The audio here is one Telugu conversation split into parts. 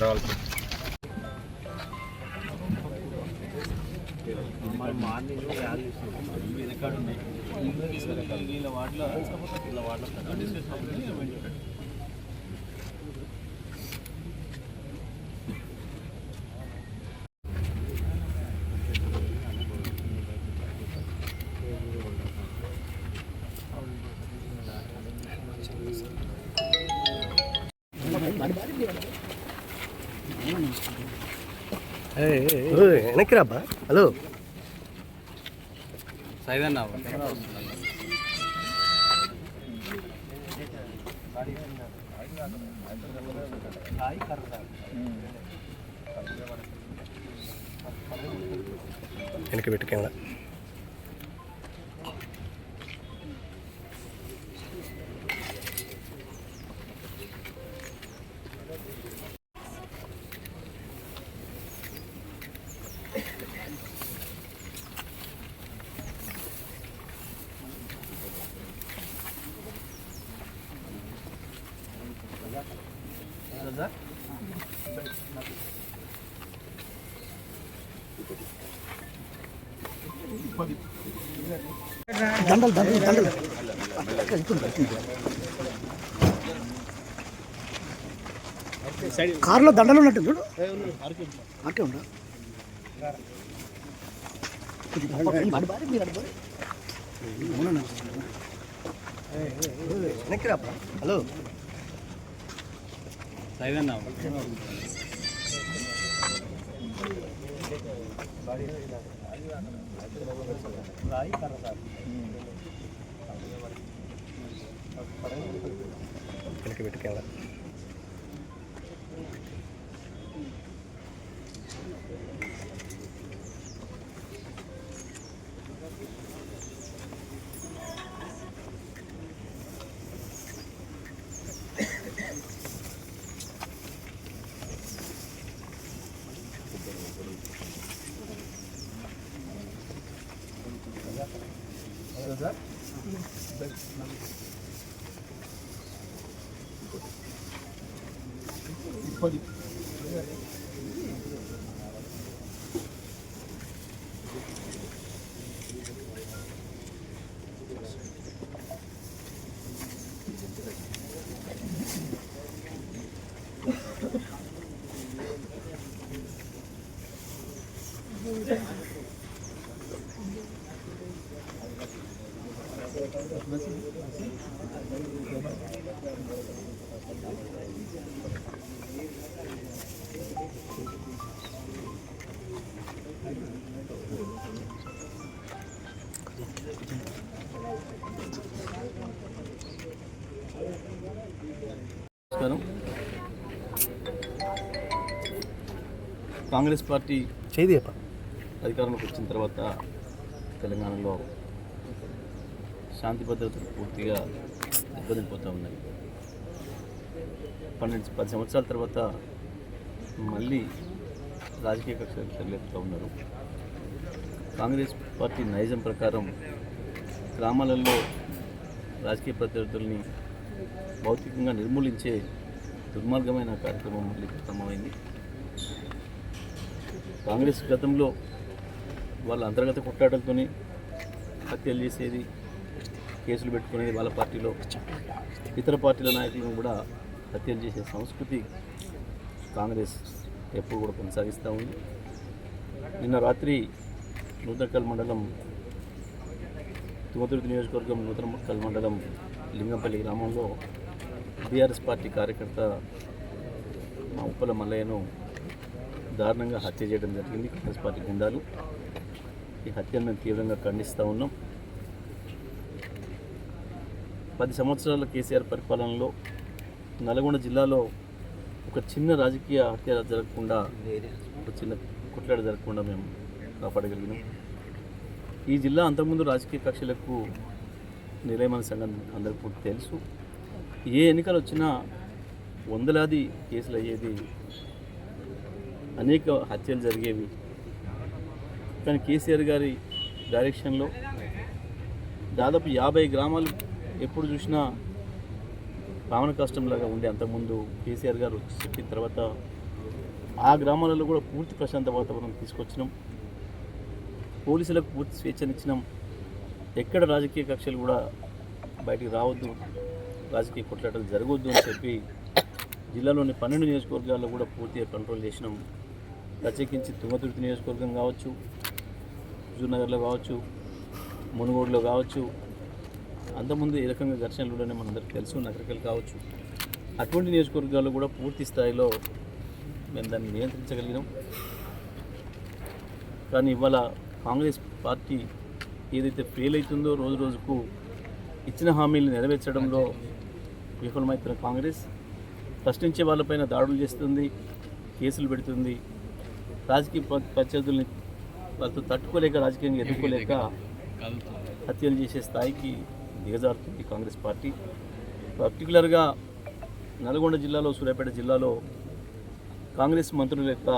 రావాలి. మార్నింగ్ వెనకాడు ఉన్నాయి వీళ్ళ వాటిలో వీళ్ళ వాటిలో డిస్కస్ వెనక్కి రాబ్బా. హలో సైదన్న వెనక్కి పెట్టు కింద. దండలు దండలు దండలు కారులో దండలు ఉన్నట్టు చూడు. అట్టే ఉండ హలో సైదన్న వెనక్కి పెట్టు కింద. కాంగ్రెస్ పార్టీ చేయి అధికారంలోకి వచ్చిన తర్వాత తెలంగాణలో శాంతి భద్రతలు పూర్తిగా దెబ్బతిపోతూ ఉన్నాయి. 10 సంవత్సరాల తర్వాత మళ్ళీ రాజకీయ కక్షలు తరలిస్తూ ఉన్నారు. కాంగ్రెస్ పార్టీ నైజం ప్రకారం గ్రామాలలో రాజకీయ ప్రత్యర్థుల్ని భౌతికంగా నిర్మూలించే దుర్మార్గమైన కార్యక్రమం మళ్ళీ ప్రారంభమైంది. కాంగ్రెస్ గతంలో వాళ్ళ అంతర్గత కొట్లాటలతోని హత్యలు చేసేది, కేసులు పెట్టుకునేది, వాళ్ళ పార్టీలో ఇతర పార్టీల నాయకులను కూడా హత్యలు చేసే సంస్కృతి కాంగ్రెస్ ఎప్పుడు కూడా కొనసాగిస్తూ ఉంది. నిన్న రాత్రి నూతనకల్ మండలం తుంగతుర్తి నియోజకవర్గం నూతనకల్ మండలం లింగంపల్లి గ్రామంలో బీఆర్ఎస్ పార్టీ కార్యకర్త మా ఉప్పల మల్లయ్యను దారుణంగా హత్య చేయడం జరిగింది. కాంగ్రెస్ పార్టీ గుండాలు ఈ హత్యను మేము తీవ్రంగా ఖండిస్తూ ఉన్నాం. 10 సంవత్సరాల కేసీఆర్ పరిపాలనలో నల్గొండ జిల్లాలో ఒక చిన్న రాజకీయ హత్య జరగకుండా, ఒక చిన్న కొట్లాట జరగకుండా మేము కాపాడగలిగినాం. ఈ జిల్లా అంతకుముందు రాజకీయ కక్షలకు నిలయమైన సంగతి అందరికీ పూర్తి తెలుసు. ఏ ఎన్నికలు వచ్చినా వందలాది కేసులు అయ్యేది, అనేక హత్యలు జరిగేవి. కానీ కేసీఆర్ గారి డైరెక్షన్లో దాదాపు 50 గ్రామాలు ఎప్పుడు చూసినా రావణ కష్టంలాగా ఉండే. అంతకుముందు కేసీఆర్ గారు చెప్పిన తర్వాత ఆ గ్రామాలలో కూడా పూర్తి ప్రశాంత వాతావరణం తీసుకొచ్చినాం. పోలీసులకు పూర్తి స్వేచ్ఛనిచ్చినాం. ఎక్కడ రాజకీయ కక్షలు కూడా బయటికి రావద్దు, రాజకీయ కొట్లాటలు జరగవద్దు అని చెప్పి జిల్లాలోని 12 నియోజకవర్గాల్లో కూడా పూర్తిగా కంట్రోల్ చేసినాం. ప్రత్యేకించి తుంగతుర్తి నియోజకవర్గం కావచ్చు, హుజూర్నగర్లో కావచ్చు, మునుగోడులో కావచ్చు, అంతకుముందు ఏ రకంగా ఘర్షణలు ఉండనే మనందరికీ తెలుసు, నగరికలు కావచ్చు, అటువంటి నియోజకవర్గాల్లో కూడా పూర్తి స్థాయిలో మేము దాన్ని నియంత్రించగలిగినాం. కానీ ఇవాళ కాంగ్రెస్ పార్టీ ఏదైతే ఫెయిల్ అవుతుందో రోజు రోజుకు ఇచ్చిన హామీలు నెరవేర్చడంలో విఫలమవుతున్న కాంగ్రెస్ ప్రశ్నించే వాళ్ళపైన దాడులు చేస్తుంది, కేసులు పెడుతుంది, రాజకీయ ప్రత్యర్థుల్ని వాళ్ళతో తట్టుకోలేక, రాజకీయంగా ఎదుర్కోలేక హత్యలు చేసే స్థాయికి దిగజారుతుంది కాంగ్రెస్ పార్టీ. పర్టికులర్గా నల్గొండ జిల్లాలో, సూర్యాపేట జిల్లాలో కాంగ్రెస్ మంత్రుల యొక్క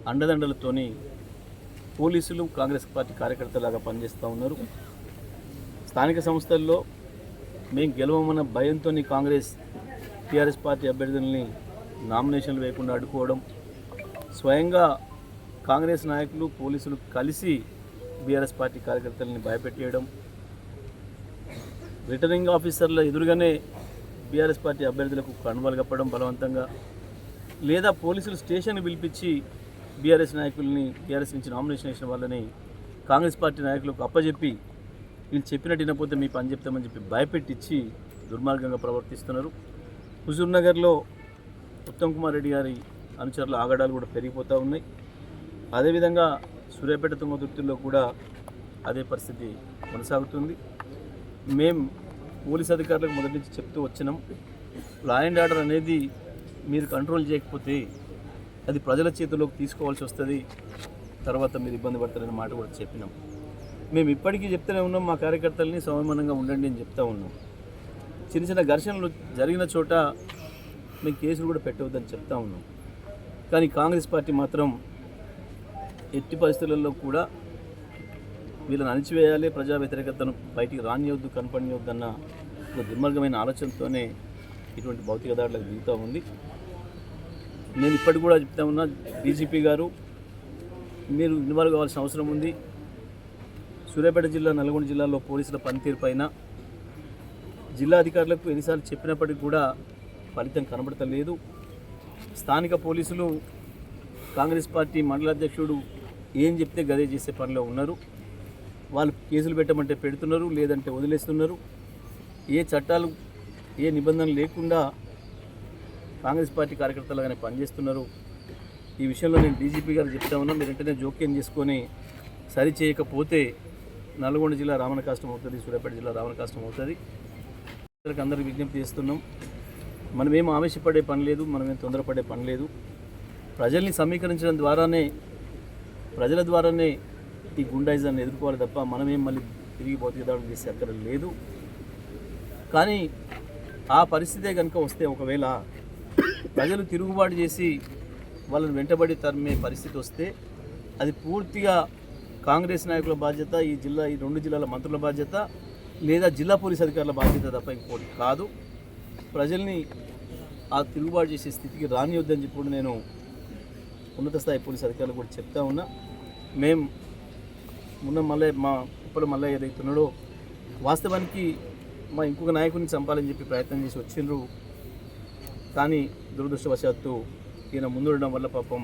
అండదండలతోని పోలీసులు కాంగ్రెస్ పార్టీ కార్యకర్తలాగా పనిచేస్తూ ఉన్నారు. స్థానిక సంస్థల్లో మేము గెలవమన్న భయంతో కాంగ్రెస్ టీఆర్ఎస్ పార్టీ అభ్యర్థుల్ని నామినేషన్లు వేయకుండా అడ్డుకోవడం, స్వయంగా కాంగ్రెస్ నాయకులు పోలీసులు కలిసి బీఆర్ఎస్ పార్టీ కార్యకర్తలని భయపెట్టేయడం, రిటర్నింగ్ ఆఫీసర్ల ఎదురుగానే బీఆర్ఎస్ పార్టీ అభ్యర్థులకు కండువాలు కప్పడం బలవంతంగా, లేదా పోలీసులు స్టేషన్ పిలిపించి బీఆర్ఎస్ నాయకుల్ని, బీఆర్ఎస్ నుంచి నామినేషన్ వేసిన వాళ్ళని కాంగ్రెస్ పార్టీ నాయకులకు అప్పచెప్పి వీళ్ళు చెప్పినట్టు వినకపోతే మీ పని చెప్తామని చెప్పి భయపెట్టించి దుర్మార్గంగా ప్రవర్తిస్తున్నారు. హుజూర్నగర్లో ఉత్తమ్ కుమార్ రెడ్డి గారి అనుచరుల ఆగడాలు కూడా పెరిగిపోతూ ఉన్నాయి. అదేవిధంగా సూర్యాపేట తుంగతుర్తిలో కూడా అదే పరిస్థితి కొనసాగుతుంది. మేము పోలీస్ అధికారులకు మొదటి నుంచి చెప్తూ వచ్చినాం, లా అండ్ ఆర్డర్ అనేది మీరు కంట్రోల్ చేయకపోతే అది ప్రజల చేతుల్లోకి తీసుకోవాల్సి వస్తుంది, తర్వాత మీరు ఇబ్బంది పడతారనే మాట కూడా చెప్పినాం. మేము ఇప్పటికీ చెప్తూనే ఉన్నాం, మా కార్యకర్తల్ని సంయమనంగా ఉండండి అని చెప్తా ఉన్నాం. చిన్న చిన్న ఘర్షణలు జరిగిన చోట మేము కేసులు కూడా పెట్టవద్దని చెప్తా ఉన్నాం. కానీ కాంగ్రెస్ పార్టీ మాత్రం ఎట్టి పరిస్థితులలో కూడా వీళ్ళని అణిచివేయాలి, ప్రజా వ్యతిరేకతను బయటికి రానియొద్దు, కనపడనియొద్దన్న ఒక దుర్మార్గమైన ఆలోచనతోనే ఇటువంటి భౌతిక దాడులకు దిగుతూ ఉంది. నేను ఇప్పటికి కూడా చెప్తా ఉన్నా, డీజీపీ గారు మీరు ఇన్వాల్వ్ కావాల్సిన అవసరం ఉంది. సూర్యాపేట జిల్లా, నల్గొండ జిల్లాలో పోలీసుల పనితీరు పైన జిల్లా అధికారులకు ఎన్నిసార్లు చెప్పినప్పటికీ కూడా ఫలితం కనబడతలేదు. స్థానిక పోలీసులు కాంగ్రెస్ పార్టీ మండలాధ్యక్షుడు ఏం చెప్తే గదే చేసే పనిలో ఉన్నారు. వాళ్ళు కేసులు పెట్టమంటే పెడుతున్నారు, లేదంటే వదిలేస్తున్నారు. ఏ చట్టాలు, ఏ నిబంధనలు లేకుండా కాంగ్రెస్ పార్టీ కార్యకర్తలుగానే పనిచేస్తున్నారు. ఈ విషయంలో నేను డీజీపీ గారు చెప్తా ఉన్నా, మీరు వెంటనే జోక్యం చేసుకొని సరి చేయకపోతే నల్గొండ జిల్లా రావణ కష్టం అవుతుంది, సూర్యాపేట జిల్లా రావణ కష్టం అవుతుంది. అందరికీ విజ్ఞప్తి చేస్తున్నాం, మనమేం ఆవేశపడే పని లేదు, మనమేం తొందరపడే పని లేదు. ప్రజల్ని సమీకరించడం ద్వారానే, ప్రజల ద్వారానే ఈ గుండాయిజాన్ని ఎదుర్కోవాలి తప్ప మనమేం మళ్ళీ తిరిగి భౌతిక దాడులు చేసే అక్కడ లేదు. కానీ ఆ పరిస్థితే కనుక వస్తే, ఒకవేళ ప్రజలు తిరుగుబాటు చేసి వాళ్ళని వెంటబడి తరిమే పరిస్థితి వస్తే అది పూర్తిగా కాంగ్రెస్ నాయకుల బాధ్యత, ఈ 2 జిల్లాల మంత్రుల బాధ్యత, లేదా జిల్లా పోలీస్ అధికారుల బాధ్యత తప్ప ఇంకోటి కాదు. ప్రజల్ని ఆ తిరుగుబాటు చేసే స్థితికి రానియొద్దని చెప్పి నేను ఉన్నత స్థాయి పోలీస్ అధికారులు కూడా చెప్తా ఉన్నా. మేము మా ఇప్పుడు మళ్ళీ ఏదైతున్నాడో వాస్తవానికి మా ఇంకొక నాయకుడిని చంపాలని చెప్పి ప్రయత్నం చేసి వచ్చిండ్రు. కానీ దురదృష్టవశాత్తు ఈయన ముందుండడం వల్ల పాపం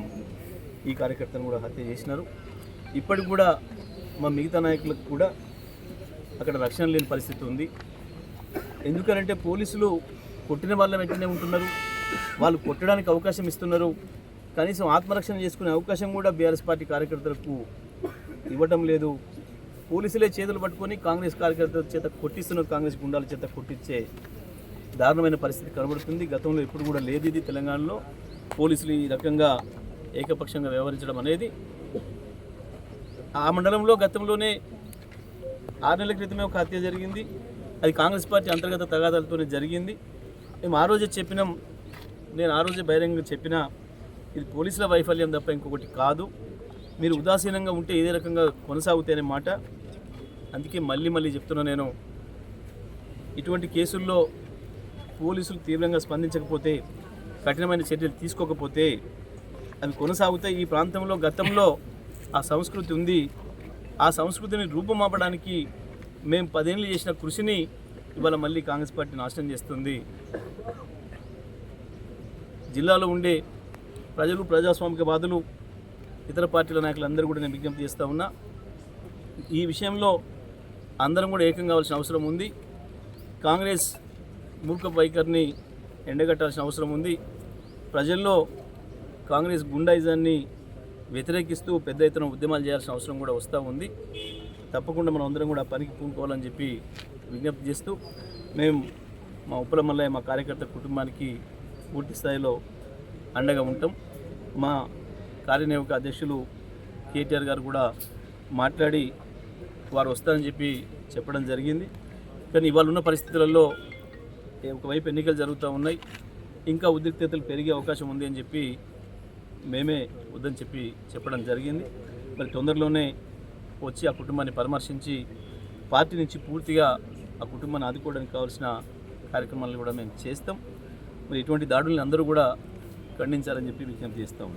ఈ కార్యకర్తను కూడా హత్య చేసినారు. ఇప్పటికి కూడా మా మిగతా నాయకులకు కూడా అక్కడ రక్షణ లేని పరిస్థితి ఉంది. ఎందుకనంటే పోలీసులు కొట్టిన వాళ్ళ వెంటనే ఉంటున్నారు, వాళ్ళు కొట్టడానికి అవకాశం ఇస్తున్నారు. కనీసం ఆత్మరక్షణ చేసుకునే అవకాశం కూడా బీఆర్ఎస్ పార్టీ కార్యకర్తలకు ఇవ్వటం లేదు. పోలీసులే చేతులు పట్టుకొని కాంగ్రెస్ కార్యకర్తల చేత కొట్టిస్తున్నారు, కాంగ్రెస్ గుండాల చేత కొట్టించే దారుణమైన పరిస్థితి కనబడుతుంది. గతంలో ఎప్పుడు కూడా లేదు ఇది తెలంగాణలో. పోలీసులు ఈ రకంగా ఏకపక్షంగా వ్యవహరించడం అనేది, ఆ మండలంలో గతంలోనే 6 నెలల క్రితమే ఒక హత్య జరిగింది. అది కాంగ్రెస్ పార్టీ అంతర్గత తగాదాలతోనే జరిగింది. మేము ఆ రోజే చెప్పినాం, నేను ఆ రోజే బహిరంగంగా చెప్పినా, ఇది పోలీసుల వైఫల్యం తప్ప ఇంకొకటి కాదు. మీరు ఉదాసీనంగా ఉంటే ఇదే రకంగా కొనసాగుతాయనే మాట. అందుకే మళ్ళీ చెప్తున్నా, నేను ఇటువంటి కేసుల్లో పోలీసులు తీవ్రంగా స్పందించకపోతే కఠినమైన చర్యలు తీసుకోకపోతే అవి కొనసాగుతాయి. ఈ ప్రాంతంలో గతంలో ఆ సంస్కృతి ఉంది. ఆ సంస్కృతిని రూపుమాపడానికి మేము 10 ఏళ్ళు చేసిన కృషిని ఇవాళ మళ్ళీ కాంగ్రెస్ పార్టీ నాశనం చేస్తుంది. జిల్లాలో ఉండే ప్రజలు, ప్రజాస్వామికవాదులు, ఇతర పార్టీల నాయకులందరూ కూడా నేను విజ్ఞప్తి చేస్తూ ఉన్నా, ఈ విషయంలో అందరం కూడా ఏకం కావాల్సిన అవసరం ఉంది. కాంగ్రెస్ మూర్ఖపు వైఖరిని ఎండగట్టాల్సిన అవసరం ఉంది. ప్రజల్లో కాంగ్రెస్ గుండాయిజాన్ని వ్యతిరేకిస్తూ పెద్ద ఎత్తున ఉద్యమాలు చేయాల్సిన అవసరం కూడా వస్తూ ఉంది. తప్పకుండా మనం అందరం కూడా పనికి పూనుకోవాలని చెప్పి విజ్ఞప్తి చేస్తూ, మేము మా ఉప్పల మల్లయ్య మా కార్యకర్త కుటుంబానికి పూర్తి స్థాయిలో అండగా ఉంటాం. మా కార్యనిర్వాహక అధ్యక్షులు కేటీఆర్ గారు కూడా మాట్లాడి వారు వస్తారని చెప్పి చెప్పడం జరిగింది. కానీ ఇవాళ ఉన్న పరిస్థితులలో ఒకవైపు ఎన్నికలు జరుగుతూ ఉన్నాయి, ఇంకా ఉద్రిక్తతలు పెరిగే అవకాశం ఉంది అని చెప్పి మేమే వద్దని చెప్పి చెప్పడం జరిగింది. మరి తొందరలోనే వచ్చి ఆ కుటుంబాన్ని పరామర్శించి పార్టీ నుంచి పూర్తిగా ఆ కుటుంబాన్ని ఆదుకోవడానికి కావాల్సిన కార్యక్రమాలను కూడా మేము చేస్తాం. మరి ఇటువంటి దాడుల్ని అందరూ కూడా ఖండించాలని చెప్పి విజ్ఞప్తి చేస్తాము.